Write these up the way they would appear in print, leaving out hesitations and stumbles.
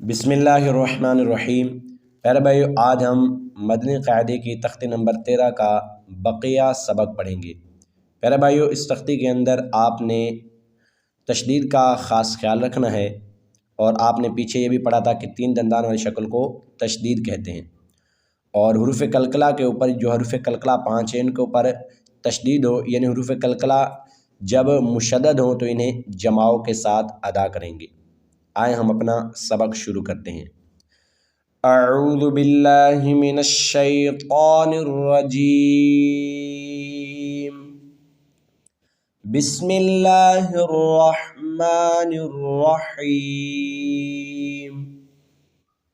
بسم اللہ الرحمن الرحیم۔ پیارے بھائیو، آج ہم مدنی قاعدے کی تختی نمبر 13 کا بقیہ سبق پڑھیں گے۔ پیارے بھائیو، اس تختی کے اندر آپ نے تشدید کا خاص خیال رکھنا ہے، اور آپ نے پیچھے یہ بھی پڑھا تھا کہ 3 دندان والی شکل کو تشدید کہتے ہیں، اور حروف قلقلہ کے اوپر جو حروف قلقلہ 5 ہیں ان کے اوپر تشدید ہو، یعنی حروف قلقلہ جب مشدد ہوں تو انہیں جماؤ کے ساتھ ادا کریں گے۔ آئے ہم اپنا سبق شروع کرتے ہیں۔ اعوذ باللہ من الشیطان الرجیم، بسم اللہ الرحمن الرحیم۔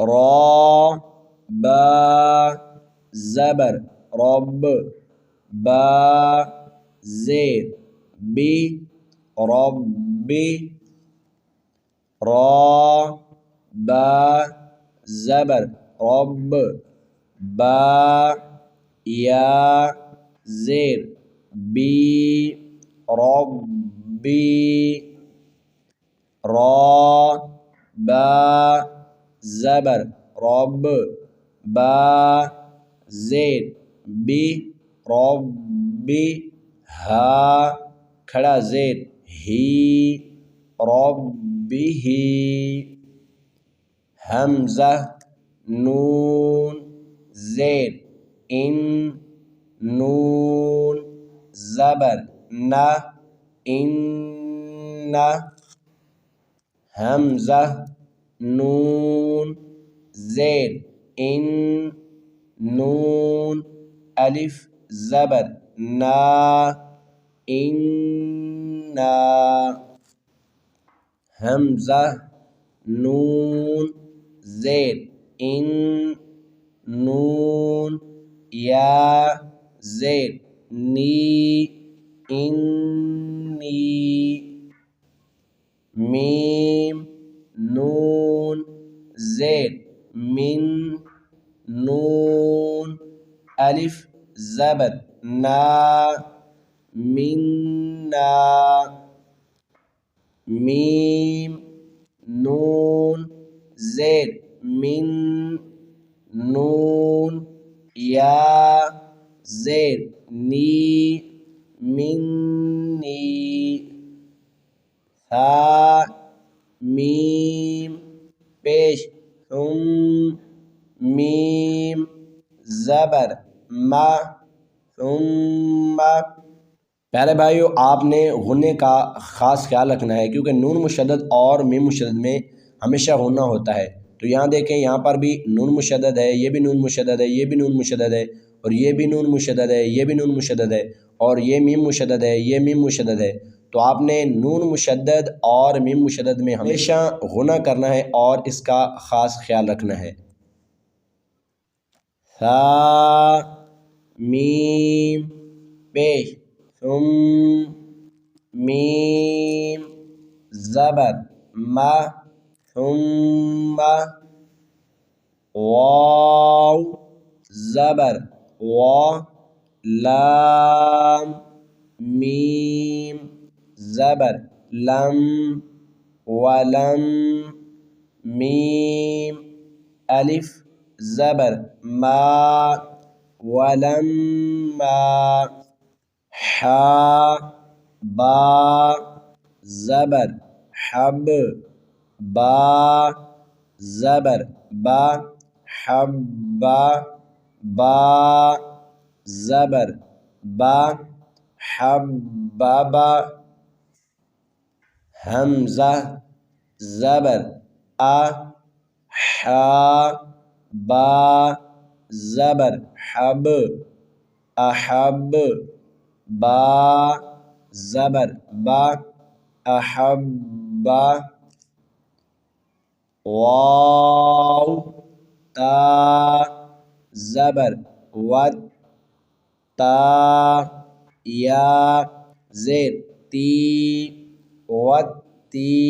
را با زبر رب، با زیر بی ربی، را با زبر رب، با یا زیر بی ربی، را با زبر رب، با زیر بی ربی، ہا کھڑا زیر ہی ربی، حمزہ نون زیر ان، نون زبر نہ ان، حمزہ نون زیر ان، نون الف زبر نا انا، حمزہ نون زیر ان، نون یا زیر نی انی، میم نون زیر من، نون الف زبر نا منا، میم نون زیر من، نون یا زیر نی منی، ثا میم پیش ثم، میم زبر ما ثم۔ پیارے بھائیو، آپ نے غنے کا خاص خیال رکھنا ہے، کیونکہ نون مشدد اور میم مشدد میں ہمیشہ غنہ ہوتا ہے۔ تو یہاں دیکھیں، یہاں پر بھی نون مشدد ہے، یہ بھی نون مشدد ہے، یہ بھی نون مشدد ہے، اور یہ بھی نون مشدد ہے، یہ بھی نون مشدد ہے، اور یہ میم مشدد ہے، یہ میم مشدد ہے۔ تو آپ نے نون مشدد اور میم مشدد میں ہمیشہ غنہ کرنا ہے اور اس کا خاص خیال رکھنا ہے۔ ثا میم پیش ثم، میم زبر ما ثم، واو زبر وا، لام میم زبر لم ولم، میم الف زبر ما ولما، حا با زبر حب، با زبر با حبا، با زبر با حببا، حمزہ زبر ا، حا با زبر حب احب، با زبر با احبا، واو تا زبر ود، تا یا زیر تی وتی،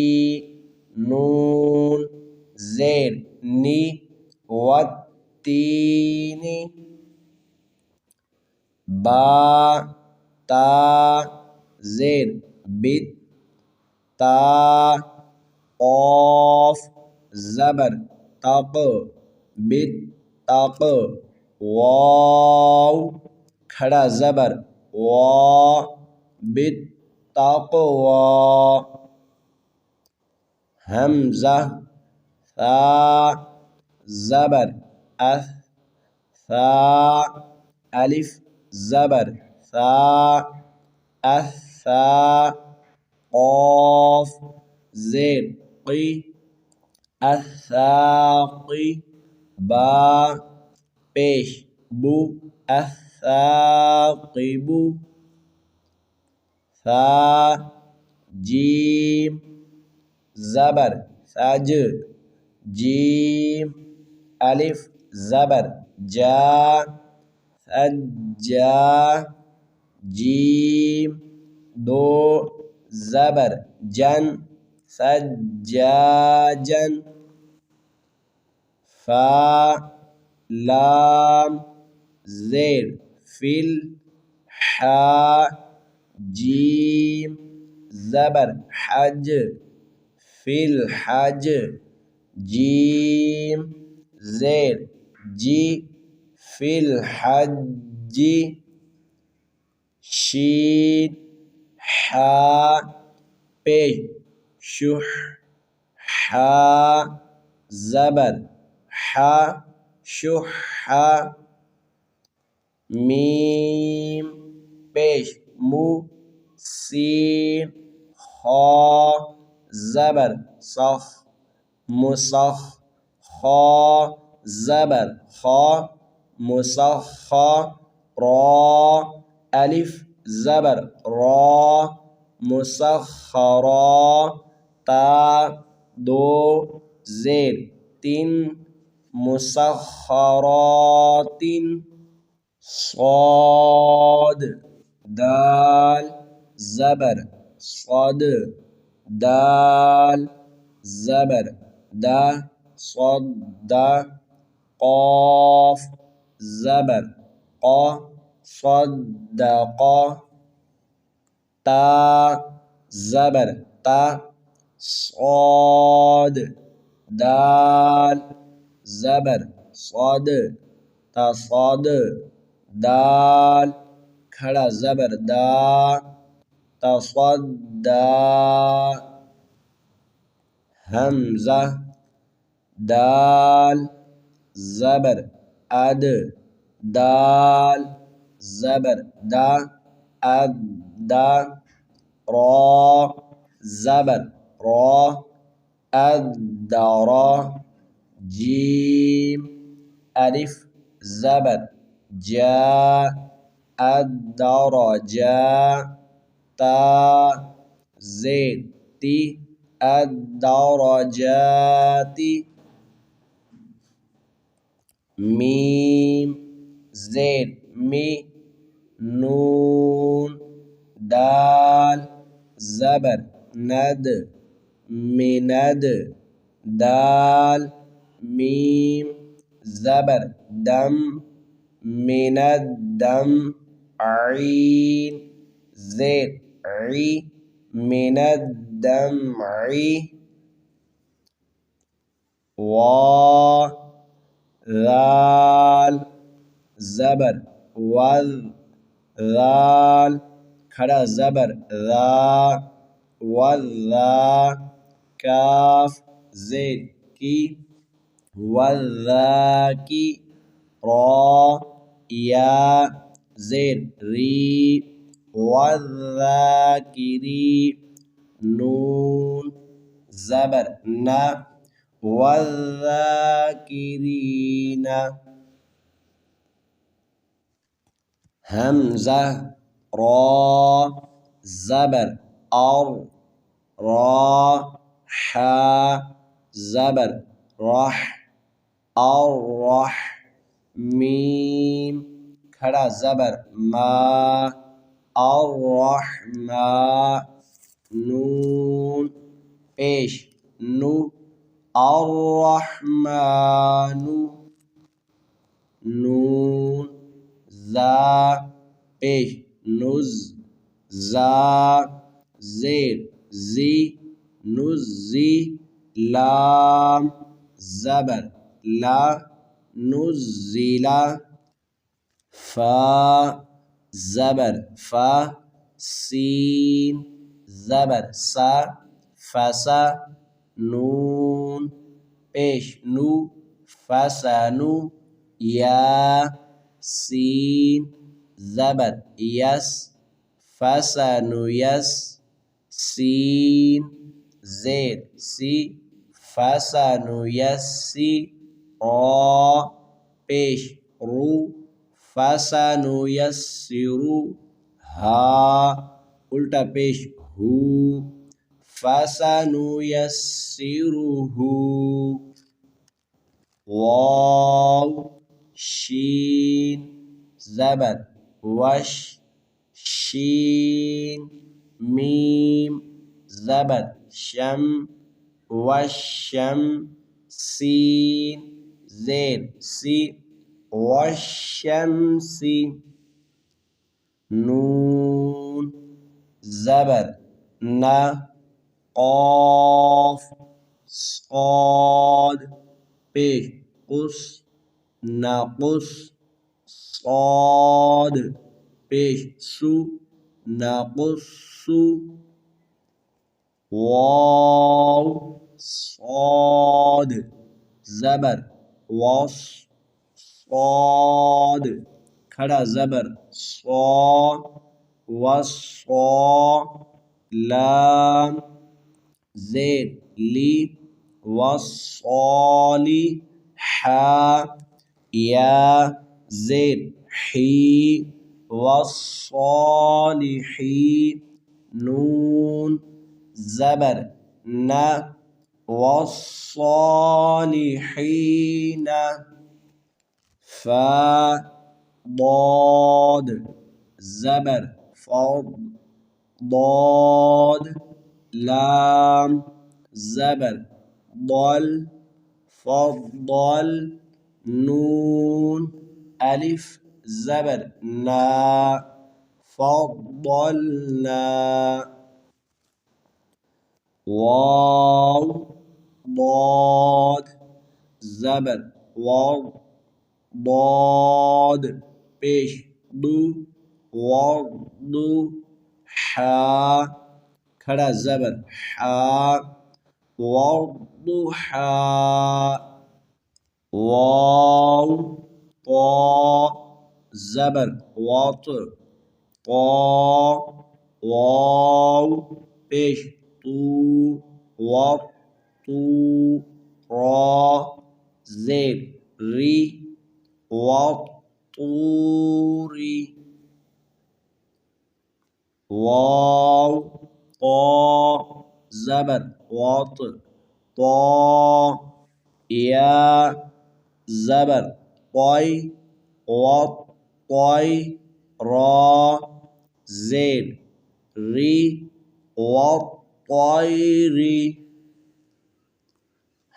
نون زیر نی وتینی، با تا زیر بت، تا قاف زبر تق، بت تق، واو کھڑا زبر وا، بت تق وا، حمزہ ثا زبر اث، ثا الف زبر ثا، اثا، قاف زیر قی، الثاقی، با پیش بو، الثاقب، ثا جیم زبر ثج، جیم الف زبر جا، ثجا، جیم دو زبر جن، ثجاجن، فا لام زیر فل، حا جیم زبر حج، فی الحج، جیم زیر جی، فی الحج، شین حا پیش شح، حا زبر حا، شحا، میم پیش مو، سین خا زبر صخ، مصخ، خا زبر خا، مصخا، را الف زبر را، مسخرا، تا دو زیر تین، مسخرات، صاد دال زبر صاد، دال زبر دا، صد، قاف زبر قا، صدقا، تا زبر تا، صاد دال زبر صاد، تصاد، دال کھڑا زبر دا، تصدا، حمزہ دال زبر اد، دال زبر دا، ادا، را زبر را، ادرا، جیم الف زبر جا، الدرجا، تا زیر تی، الدرجات، میم زیر می، نون دال زبر ند، مند، دال میم زبر دم، من الدم، عین زیر عی، من الدمع، وا ذال زبر وذ، ذال کھڑا زبر ذا، وذا، کاف زیر کی، وذاکی، را یا زیر ری، والذاکری، نون زبر نا، والذاکرین، حمزہ را زبر ار، را حا زبر رح، الرح، میم کھڑا زبر ما، الرحما، نون پیش نو، الرحمن، نون زا پیش نز، زا زیر زی، نزی، لام زبر لا نزل فا زبر فا سین زبر سا فسا نون پیش نو فسنو یا سین زبر یس فسنو یس سین زیر سی فسنو یسی پیش رو فسنو یسرو ہا الٹا پیش ہو فسنو یسرو واو شین زبر وش شین میم زبر شم وشم سین زیر سی والشمسی نون زبر نا قاف صاد پیش قص نقص صاد پیش سو نقص واو صاد زبر وص صاد کھڑا زبر صا وصا لام زیر لی وصالی حا یا زیر حی والصالحی نون زبر نا والصالحین فا ضاد زبر فض ضاد لام زبر ضل فضل نون الف زبر نا فضلنا واو ضاد زبر وض ضاد پیش دو وض حا کھڑا زبر حا والضحا واو طا زبر وط طا واو پیش تو وطو را زیر ری والطوری واو طا زبر وط طا یا زبر طی والطی را زیر ری والطیری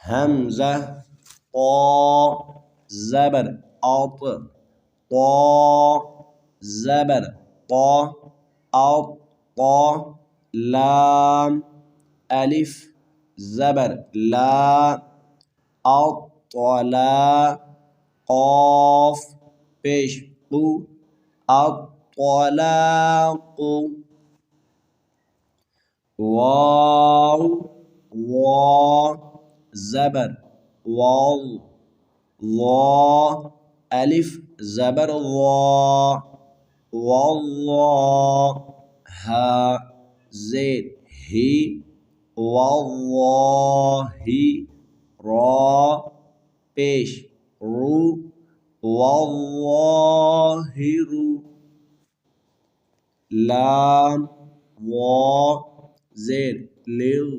حمزہ طا زبر اط طا زبر طا اط طا لام الف زبر لا اطلا قاف پیش قو الطلاق واو وا زبر واو وا الف زبر وا والله ها زید ہی والله را پیش رو والله رو لام وا زیر لیو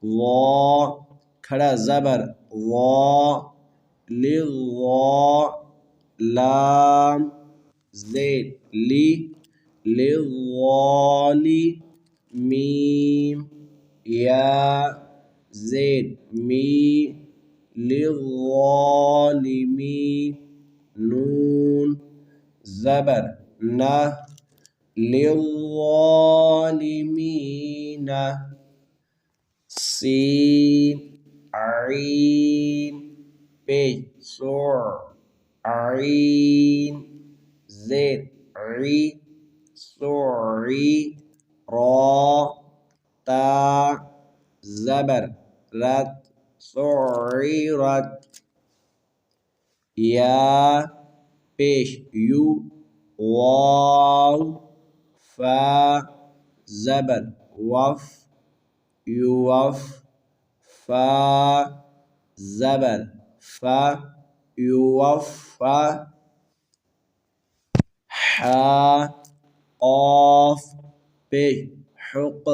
وا کھڑا زبر وا لغوا لام زیر لی لغوالی میم یا زید می لغالمی نون زبر نہ للظالمین سین عین پیش سور عین زیر عی سوری را تا زبر رت سعرت یا پیش یو واو فا زبر وف یوف فا زبر فا یوفا حا قاف پیش حق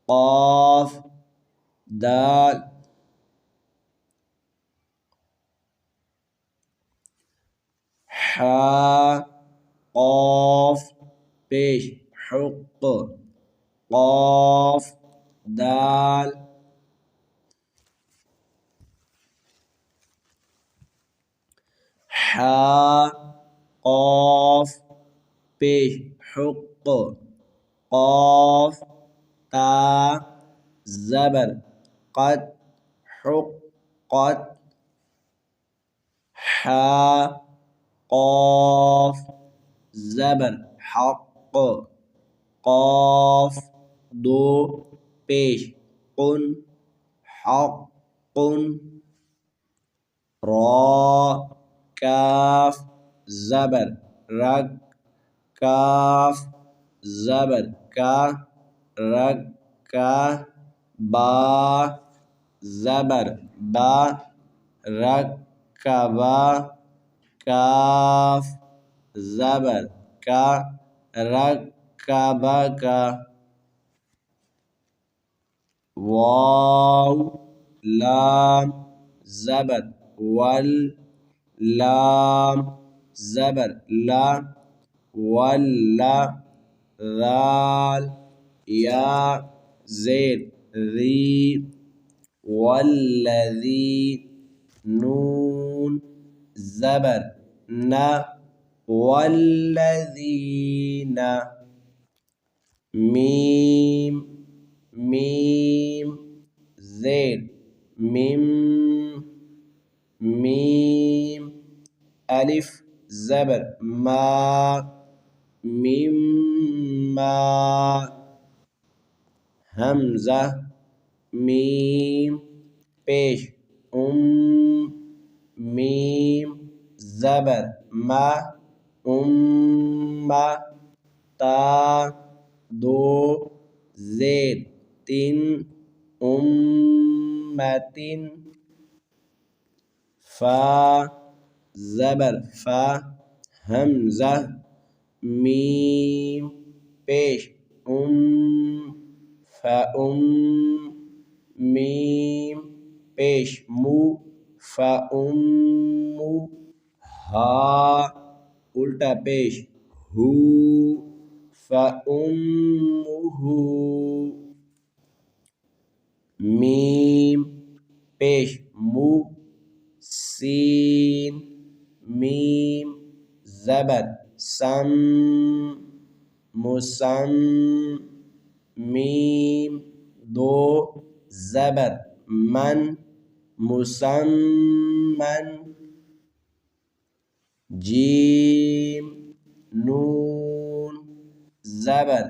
قاف دال حا قاف پیش حق قاف دال حا قاف پیش حق قاف تا زبر قد حقت حا قاف زبر حق قاف دو پیش قن حق را کاف زبر رگ کاف زبر کا رگ کا با زبر با رگ کا با کاف زبر کا رگ کا با کا واو لام زبر ول لام زبر لا ولا ذال یا زیر ذی والذی نون زبر نا والذین میم میم زیر میم میم الف زبر ما مما حمزہ میم پیش میم زبر ما تا دو زیر تین امتن فا زبر فا حمزہ میم پیش میم پیش مو ہا الٹا پیش ہو میم پیش مو سین میم زبر سم مسم میم دو زبر من مسمن جیم نون زبر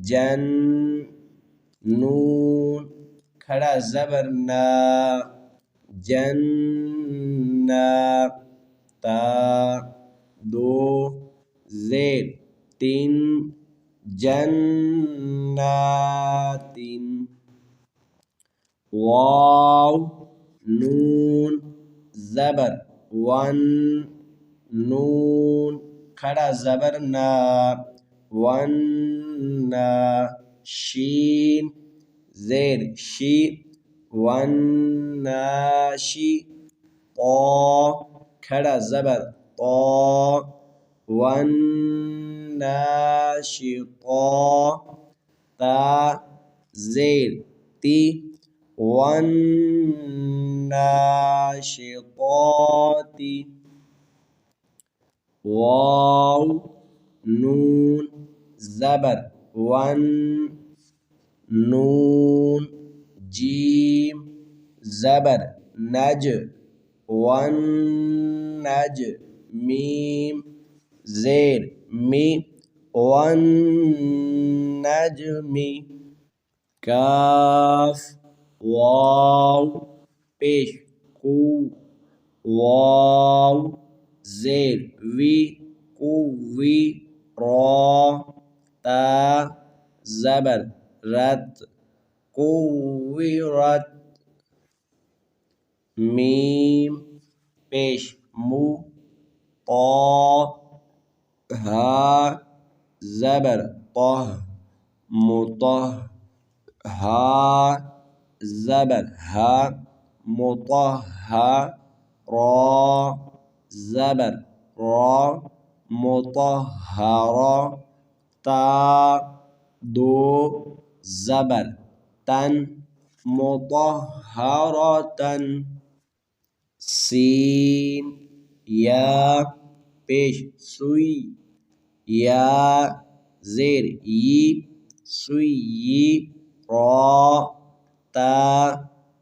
جن نون کھڑا زبر نا جنہ تا دو زیر تین جنات واو نون زبر ون نون کھڑا زبر نا ون شین زیر شی ون ناشی طا کھڑا زبر طا ون ناشطا تا زیر تی ون ناشطات واو نون زبر ون نون جیم زبر نج ون نج میم زیر می ون نجمی کاف واو پیش کو واو زیر وی قوی را تا زبر رت قویرت میم پیش مو طا ها زبر طه مطه ها زبر ها مطهر را زبر را مطهرا تا دو زبر تن مطهرتن سین یا پیش سوی یا زیر ی سوی را تا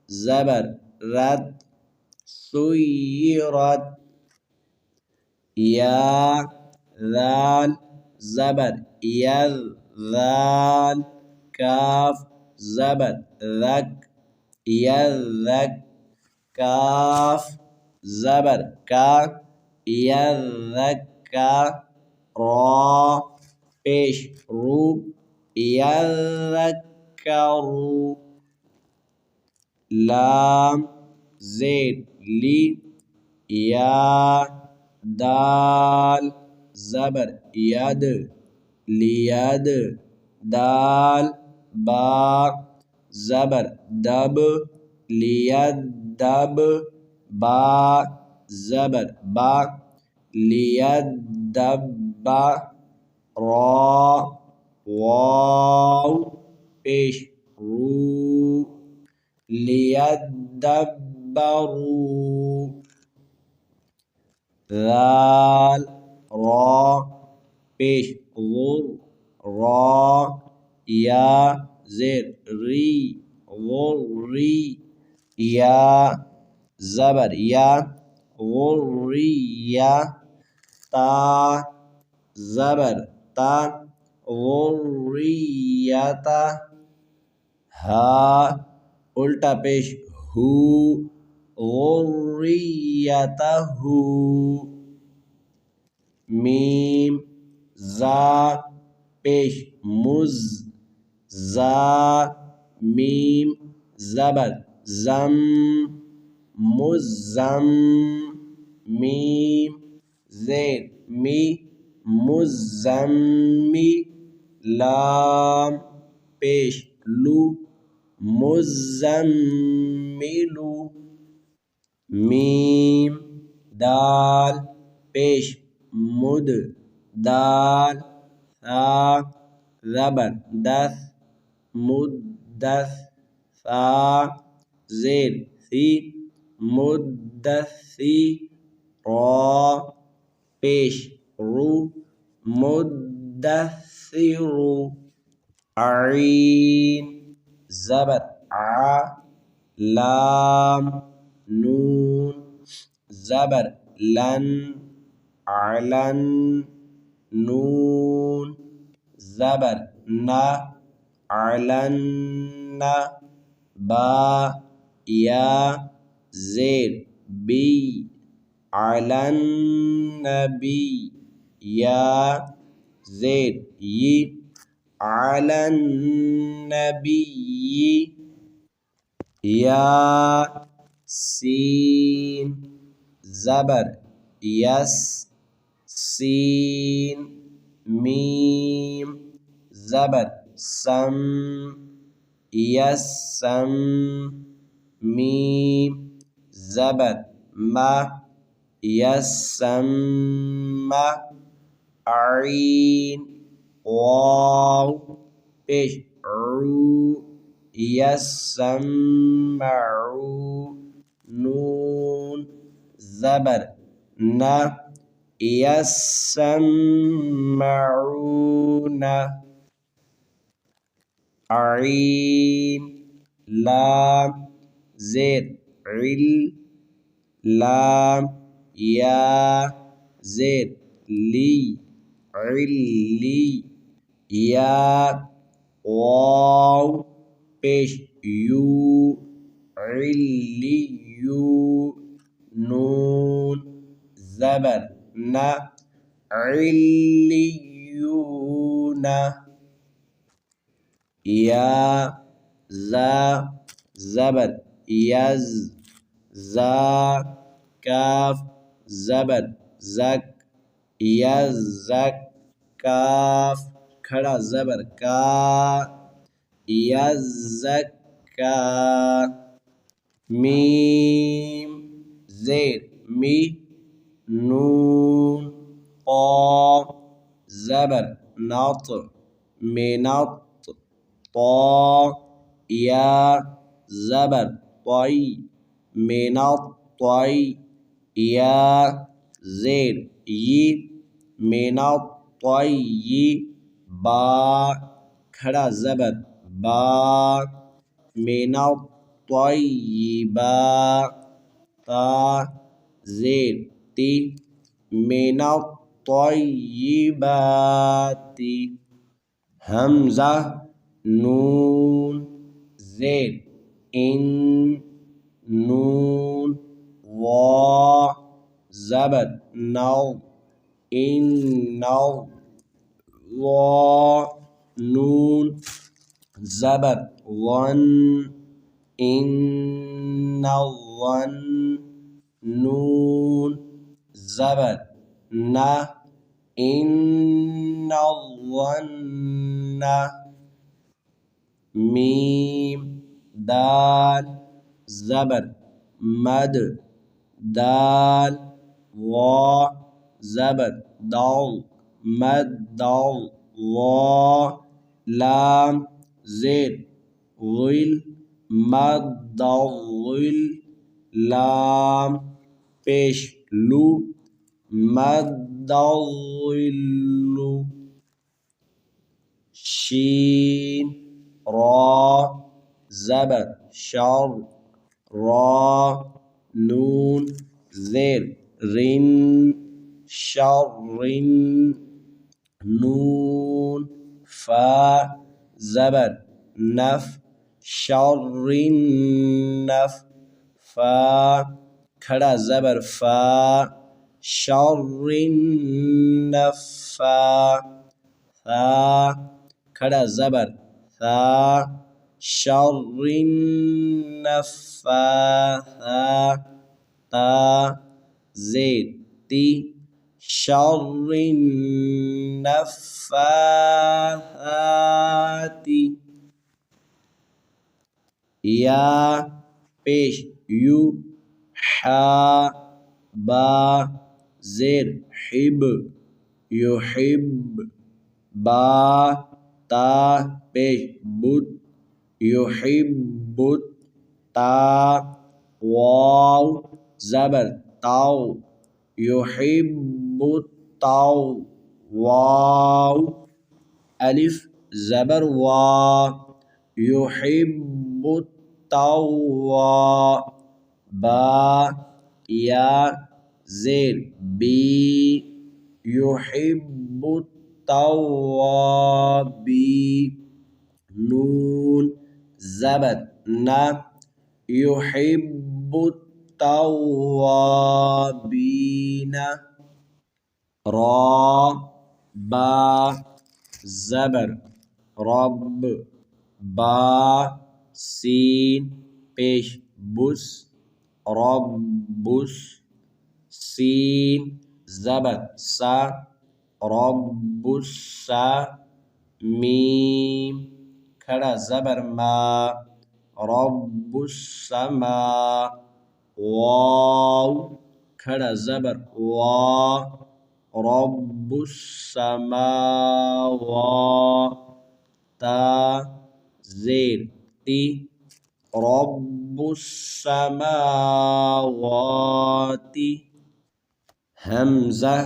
زبر رد سویرت یا ذال زبر ید ذال کاف زبر ذک یذک کاف زبر کا یذکا را پیش رو یذکرو لام زیر لی یا دال زبر ید لید دال با زبر دب لیدب با زبر با لیدب را واو پیش رو لیدبروا ذال را پیش غر را یا زیر ری غری یا زبر یا غریہ تا زبر تا غریتا ہا الٹا پیش ہو غریتہ میم زا پیش مز زا میم زبر زم مزم میم زیر می مزمی لام پیش لو مزملو میم دال پیش مد دال ثا زبر دث مدث ثا زیر ثی مدثی را پیش رو مدثرو عین زبر ع لام نون زبر لن علن نون زبر نا علن با یا زیر بی علن نبی یا زیر ی علن نبی یا سین زبر یس سین میم زبر سم یسم میم زبر ما یسم عین واو پیش عو یسمعو نون زبر نا یسمعون عین لام زیر عل لام یا زیر لی علی یا واو پیش یو علیو نون زبر نا علیون یا زا زبر یز زا کاف زبر زک یزک کاف کھڑا زبر کا یزکا میم زیر می نون قا زبر نط منط طا یا زبر طی منط طی یا زیر ی منط طی با کھڑا زبر با منط طیبا تا زیر تی منط طیبات حمزہ نون زیر ان نون وا زبر نو ان نو وا نون زبر ون ان ون نون زبر نہ ان ون میم دال زبر مد دال وا زبر دال مد دال وا لام زیر غل مد غل لام پیش لو مد غلو شین را زبر شر را نون زیر رن شر نون فا زبر نف شر نف فا کھڑا زبر فا شر نفا ثا کھڑا زبر ثا شر نفاثا تا زیر تی شر النفاثات یا پیش یو حا با زیر حب یحب با تا پیش بت یحب تا واو زبر تاو یحب تاو واو الف زبر وا یحب التوا با یا زیر بی یحب التوابی نون زبر نا یحب التوابین را با زبر رب با سین پیش بس ربس سین زبر سا ربسا میم کھڑا زبر ما رب السما واو کھڑا زبر وا رب السماوات تا زیر تی رب السماوات حمزہ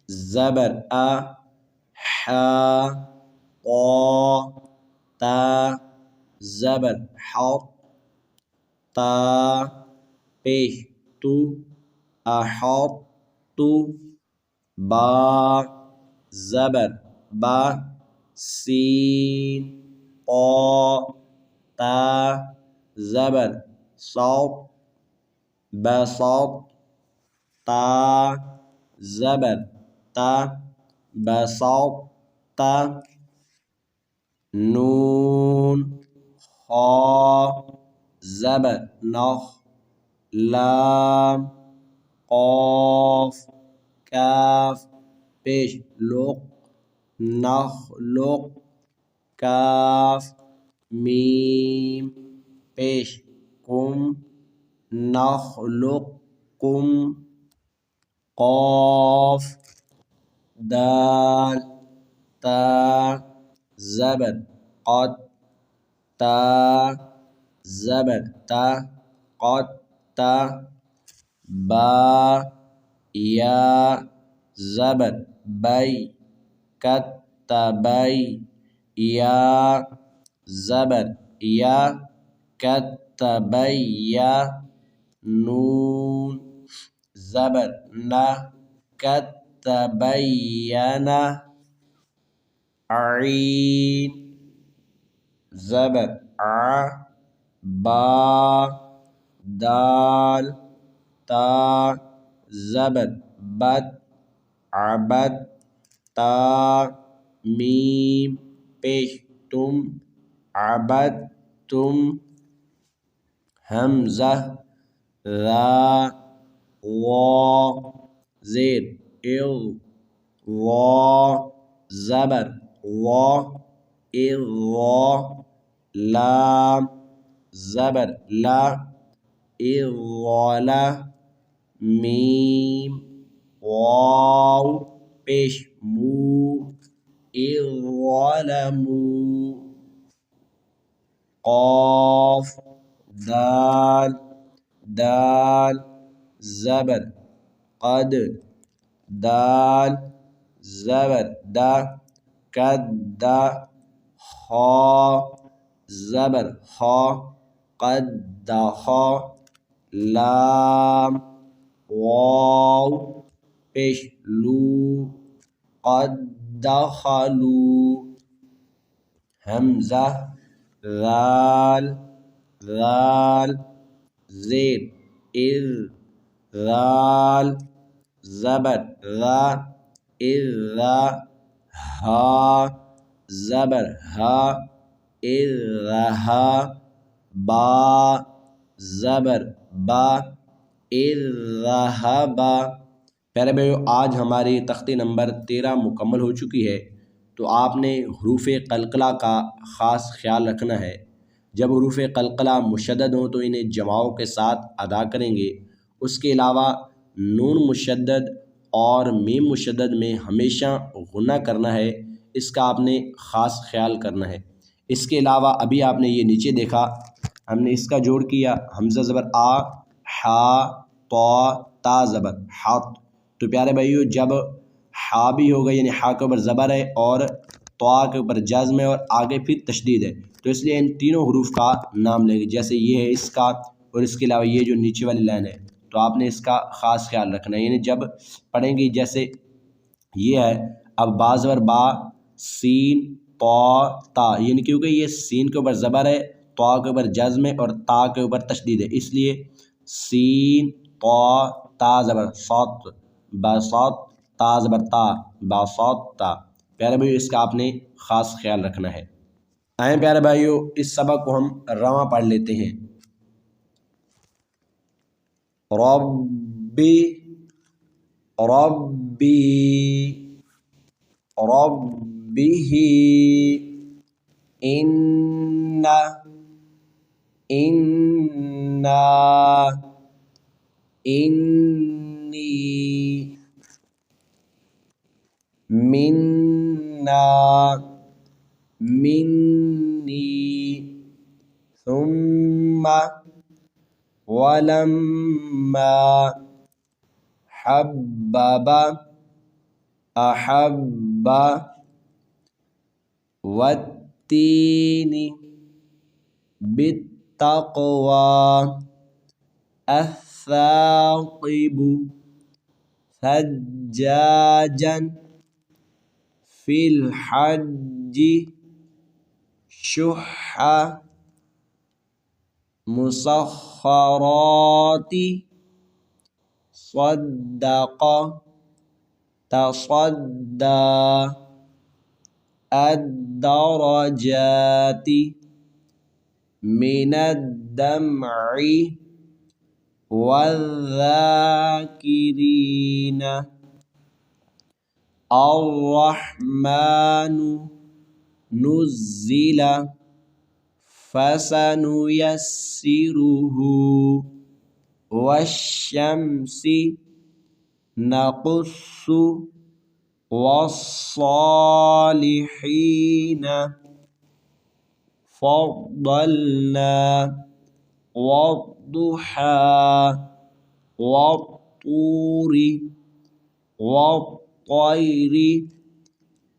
زبر حا قا تا زبر حط تا پیش تو احط با زبر با سین طا تا زبر صاد بساط تا زبر تا بساط تا نون خا زبر نخ لام قاف کاف پیش لق نخلق کاف میم پیش کم نخلقکم قاف دال تا زبر قد تا زبر تا قد تا با یا زبر بی کتبی یا زبر یا کتبی یا نون زبر نہ کتبین عین زبر ع با دال تا زبر بد عبد تا میم پیش تم عبد تم حمزہ را وا زیر اغ وا زبر وا اغوا لام زبر لا اغوالا میم واو پیش مو اغوالمو قاف دال دال زبر قد دال زبر دا قد خا زبر خا قد خا لام واو پیش لو قد دخلوا حمزہ ذال ذال زیر اذ ذال زبر ذا اذ ہا زبر ہا اذ ہا با زبر با اذ با۔ پیارے بھائیو، آج ہماری تختی نمبر 13 مکمل ہو چکی ہے، تو آپ نے حروف قلقلہ کا خاص خیال رکھنا ہے۔ جب حروف قلقلہ مشدد ہوں تو انہیں جماؤں کے ساتھ ادا کریں گے۔ اس کے علاوہ نون مشدد اور میم مشدد میں ہمیشہ غنہ کرنا ہے، اس کا آپ نے خاص خیال کرنا ہے۔ اس کے علاوہ ابھی آپ نے یہ نیچے دیکھا، ہم نے اس کا جوڑ کیا، حمزہ زبر آ، حا، طا، تا زبر حط۔ تو پیارے بھائیو، جب حا بھی ہوگا یعنی حا کے اوپر زبر ہے اور طا کے اوپر جزم ہے اور آگے پھر تشدید ہے، تو اس لیے ان تینوں حروف کا نام لیں گے، جیسے یہ ہے اس کا، اور اس کے علاوہ یہ جو نیچے والی لائن ہے، تو آپ نے اس کا خاص خیال رکھنا ہے۔ یعنی جب پڑھیں گی جیسے یہ ہے، اب با زبر با، سین طا تا، یعنی کیونکہ یہ سین کے اوپر زبر ہے، طا کے اوپر جزم ہے اور تا کے اوپر تشدید ہے، اس لیے سین طا تا زبر صاد، بساط تا زبر تا بساط تا۔ پیارے بھائیو، اس کا آپ نے خاص خیال رکھنا ہے۔ آئیں پیارے بھائیو، اس سبق کو ہم رواں پڑھ لیتے ہیں۔ ربی ربی ربہ ان انی منا منی ثم ولما حبب احب والتین بالتین التقوى الثاقب ثجاجا في الحج شح مسخرات صدق تصدى الدرجات من الدمع والذاكرين الرحمن نزل فسنيسره والشمس نقص والصالحين فضلنا والضحى والطور والطير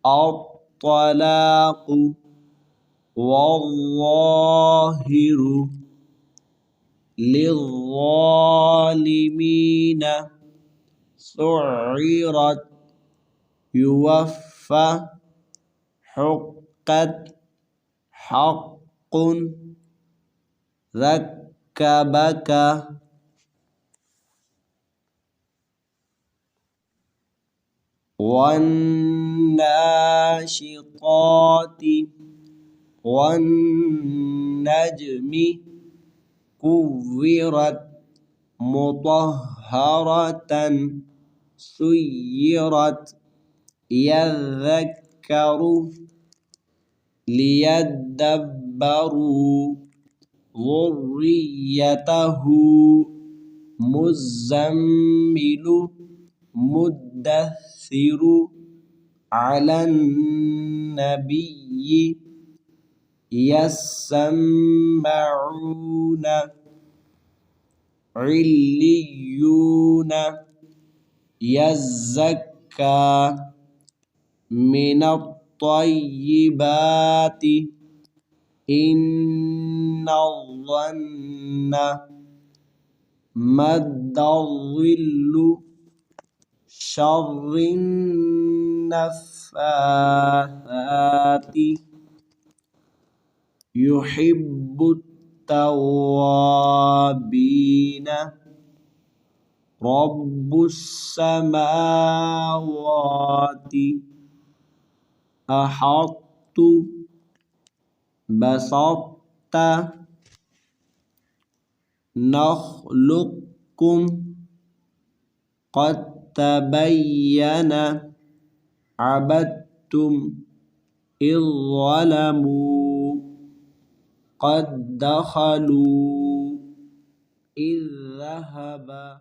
الطلاق والظاهر للظالمين سعرت يوفى حقت حق ذكبك والناشطات والنجم كورت مطهرة سيرت يذكر ليدبروا ذريته مزمل مدثر على النبي يسمعون عليون يزكى من الطيبات إن الظن مد الظل شر النفاثات يحب التوابين رب السماوات أحط بسطت نخلقكم قد تبين عبدتم إذ ظلموا قد دخلوا إذ ذهب